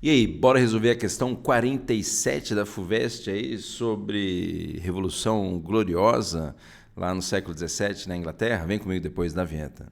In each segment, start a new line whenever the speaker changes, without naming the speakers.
E aí, bora resolver a questão 47 da FUVEST aí sobre Revolução Gloriosa lá no século XVII na Inglaterra? Vem comigo depois da vinheta.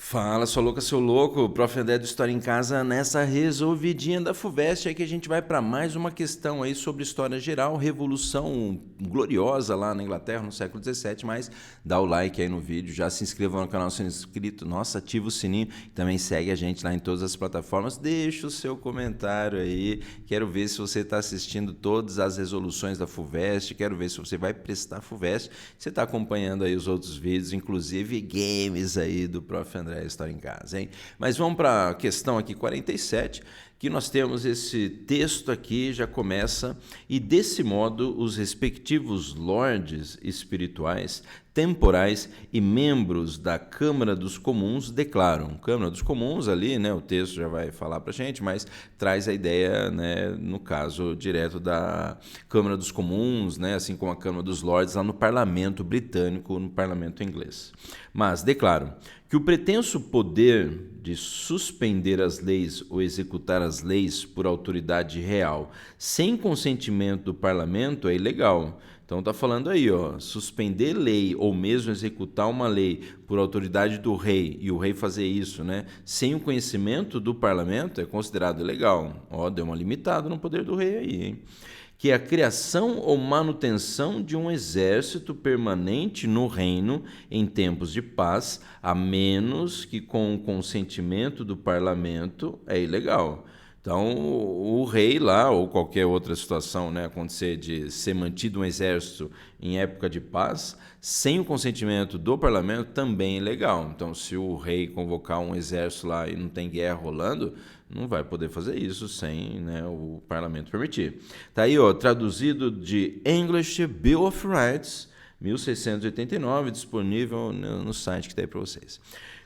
Fala, sua louca, seu louco, Prof. André do História em Casa nessa resolvidinha da FUVEST, aí que a gente vai para mais uma questão aí sobre história geral, revolução gloriosa lá na Inglaterra no século XVII, mas dá o like aí no vídeo, já se inscreva no canal se não é inscrito, nossa, ativa o sininho, também segue a gente lá em todas as plataformas, deixa o seu comentário aí, quero ver se você está assistindo todas as resoluções da FUVEST, quero ver se você vai prestar FUVEST, você está acompanhando aí os outros vídeos, inclusive games aí do Prof. André História em Casa, hein? Mas vamos para a questão aqui 47, que nós temos esse texto aqui, já começa, e desse modo os respectivos lordes espirituais, temporais e membros da Câmara dos Comuns declaram. Câmara dos Comuns ali, né, o texto já vai falar para a gente, mas traz a ideia, né, no caso, direto da Câmara dos Comuns, né, assim como a Câmara dos Lordes, lá no Parlamento Britânico, no Parlamento Inglês. Mas declaram que o pretenso poder de suspender as leis ou executar as leis por autoridade real sem consentimento do parlamento é ilegal. Então está falando aí, ó, suspender lei ou mesmo executar uma lei por autoridade do rei e o rei fazer isso, né, sem o conhecimento do parlamento é considerado ilegal. Ó, deu uma limitada no poder do rei aí, hein? Que é a criação ou manutenção de um exército permanente no reino em tempos de paz, a menos que com o consentimento do parlamento, é ilegal. Então, o rei lá, ou qualquer outra situação, né, acontecer de ser mantido um exército em época de paz, sem o consentimento do parlamento, também é ilegal. Então, se o rei convocar um exército lá e não tem guerra rolando, não vai poder fazer isso sem, né, o parlamento permitir. Tá aí, ó, traduzido de English Bill of Rights, 1689, disponível no site que está aí para vocês.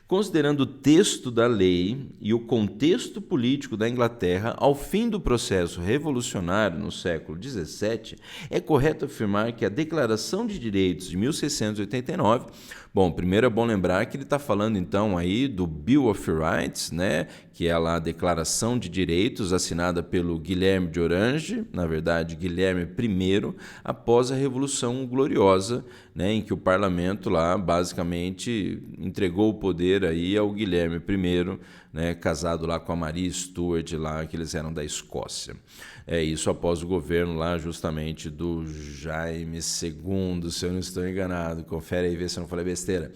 Considerando o texto da lei e o contexto político da Inglaterra ao fim do processo revolucionário no século XVII, é correto afirmar que a Declaração de Direitos de 1689, bom, primeiro é bom lembrar que ele está falando então aí do Bill of Rights, né, que é lá a Declaração de Direitos assinada pelo Guilherme de Orange, na verdade Guilherme I, após a Revolução Gloriosa, né, em que o parlamento lá basicamente entregou o poder aí ao Guilherme I, né, casado lá com a Maria Stuart, lá, que eles eram da Escócia. É isso após o governo lá justamente do Jaime II, se eu não estou enganado, confere aí, vê se eu não falei besteira,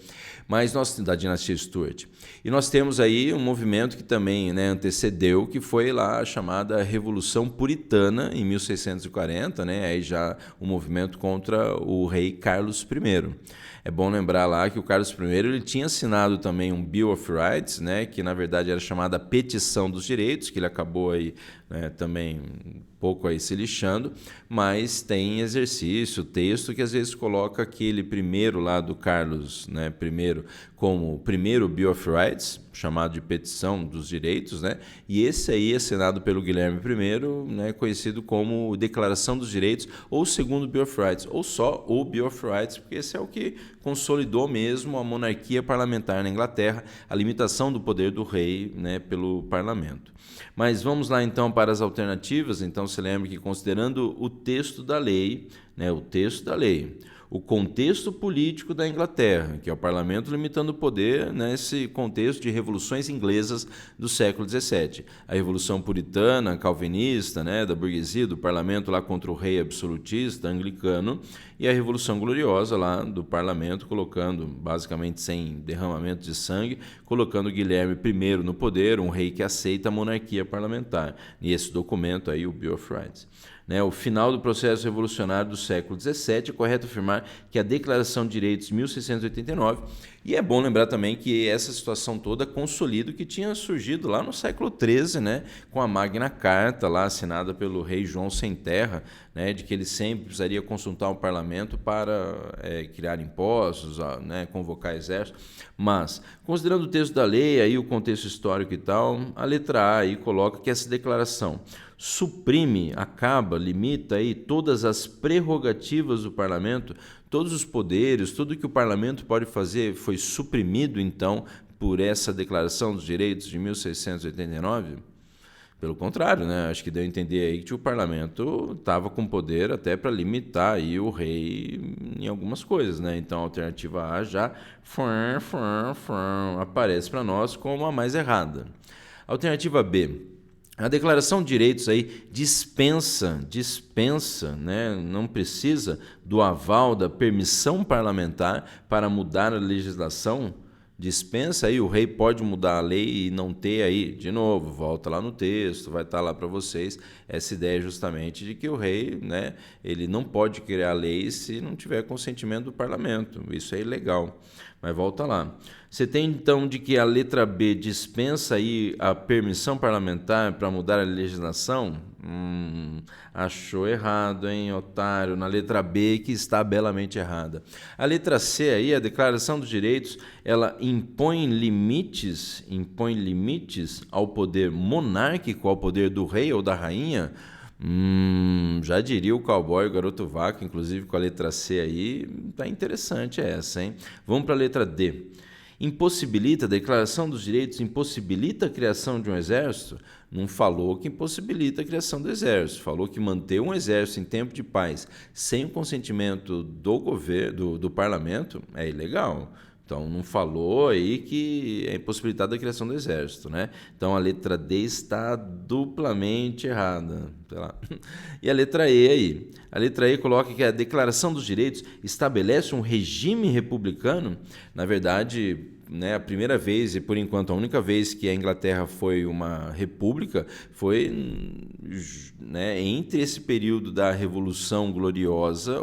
mas nós, da dinastia Stuart. E nós temos aí um movimento que também, né, antecedeu, que foi lá a chamada Revolução Puritana, em 1640, né, aí já um movimento contra o rei Carlos I. É bom lembrar lá que o Carlos I ele tinha assinado também um Bill of Rights, né, que na verdade era chamada Petição dos Direitos, que ele acabou aí, né, também um pouco aí se lixando, mas tem exercício, texto que às vezes coloca aquele primeiro lá do Carlos, né, I como o primeiro Bill of Rights, chamado de Petição dos Direitos, né, e esse aí assinado pelo Guilherme I, né, conhecido como Declaração dos Direitos, ou segundo Bill of Rights, ou só o Bill of Rights, porque esse é o que consolidou mesmo a monarquia parlamentar na Inglaterra, a limitação do poder do rei, né, pelo parlamento. Mas vamos lá então para as alternativas. Então se lembre que considerando o texto da lei, né, o contexto político da Inglaterra, que é o parlamento limitando o poder nesse contexto de revoluções inglesas do século XVII. A Revolução Puritana, calvinista, né, da burguesia, do parlamento lá contra o rei absolutista, anglicano, e a Revolução Gloriosa lá do parlamento, colocando, basicamente sem derramamento de sangue, colocando Guilherme I no poder, um rei que aceita a monarquia parlamentar. E esse documento aí, o Bill of Rights. Né, o final do processo revolucionário do século XVII, é correto afirmar que a Declaração de Direitos de 1689, e é bom lembrar também que essa situação toda consolida o que tinha surgido lá no século XIII, né, com a Magna Carta, lá assinada pelo rei João Sem Terra, né, de que ele sempre precisaria consultar o parlamento para criar impostos, né, convocar exército. Mas, considerando o texto da lei, aí o contexto histórico e tal, a letra A aí coloca que essa declaração suprime, acaba, limita aí todas as prerrogativas do parlamento, todos os poderes, tudo que o parlamento pode fazer foi suprimido, então, por essa Declaração dos Direitos de 1689? Pelo contrário, né? Acho que deu a entender aí que o parlamento estava com poder até para limitar aí o rei em algumas coisas, né? Então a alternativa A já aparece para nós como a mais errada. Alternativa B. A Declaração de Direitos aí dispensa, né? Não precisa do aval, da permissão parlamentar para mudar a legislação. Dispensa aí, o rei pode mudar a lei e não ter aí, de novo, volta lá no texto, vai estar lá para vocês, essa ideia justamente de que o rei, né, ele não pode criar lei se não tiver consentimento do parlamento, isso é ilegal, mas volta lá. Você tem então de que a letra B dispensa aí a permissão parlamentar para mudar a legislação? Achou errado, hein, otário? Na letra B que está belamente errada. A letra C aí, a Declaração dos Direitos, ela impõe limites ao poder monárquico, ao poder do rei ou da rainha? Já diria o cowboy, o garoto vaca, inclusive com a letra C aí, tá interessante essa, hein? Vamos para a letra D. Impossibilita, a Declaração dos Direitos impossibilita a criação de um exército? Não falou que impossibilita a criação do exército, falou que manter um exército em tempo de paz sem o consentimento do governo, do parlamento, é ilegal. Então, não falou aí que é impossibilitada a criação do exército, né? Então, a letra D está duplamente errada. Sei lá. E a letra E aí? A letra E coloca que a Declaração dos Direitos estabelece um regime republicano. Na verdade, né, a primeira vez e, por enquanto, a única vez que a Inglaterra foi uma república foi, né, entre esse período da Revolução Gloriosa,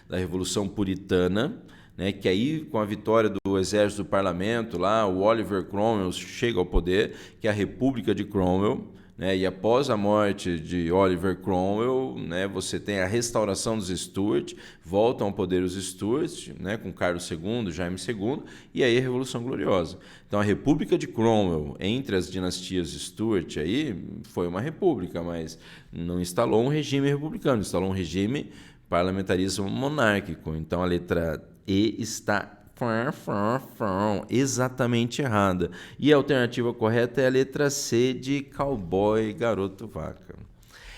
da Revolução Puritana, né, que aí, com a vitória do exército do parlamento, lá, o Oliver Cromwell chega ao poder, que é a República de Cromwell, né, e após a morte de Oliver Cromwell, né, você tem a restauração dos Stuart, voltam ao poder os Stuart, né, com Carlos II, Jaime II, e aí a Revolução Gloriosa. Então, a República de Cromwell, entre as dinastias Stuart, aí, foi uma república, mas não instalou um regime republicano, instalou um regime parlamentarismo monárquico. Então, a letra E está exatamente errada. E a alternativa correta é a letra C de cowboy, garoto vaca.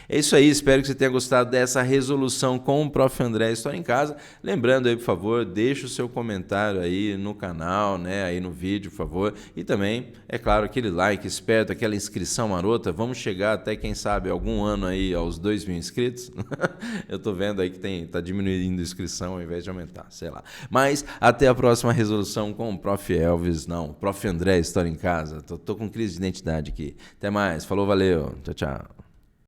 É isso aí, espero que você tenha gostado dessa resolução com o Prof. André História em Casa. Lembrando aí, por favor, deixa o seu comentário aí no canal, né, aí no vídeo, por favor. E também, é claro, aquele like esperto, aquela inscrição marota. Vamos chegar até, quem sabe, algum ano aí aos 2.000 inscritos. Eu tô vendo aí que tá diminuindo a inscrição ao invés de aumentar, sei lá. Mas até a próxima resolução com o Prof. Elvis, não, Prof. André História em Casa. Tô com crise de identidade aqui. Até mais, falou, valeu, tchau, tchau.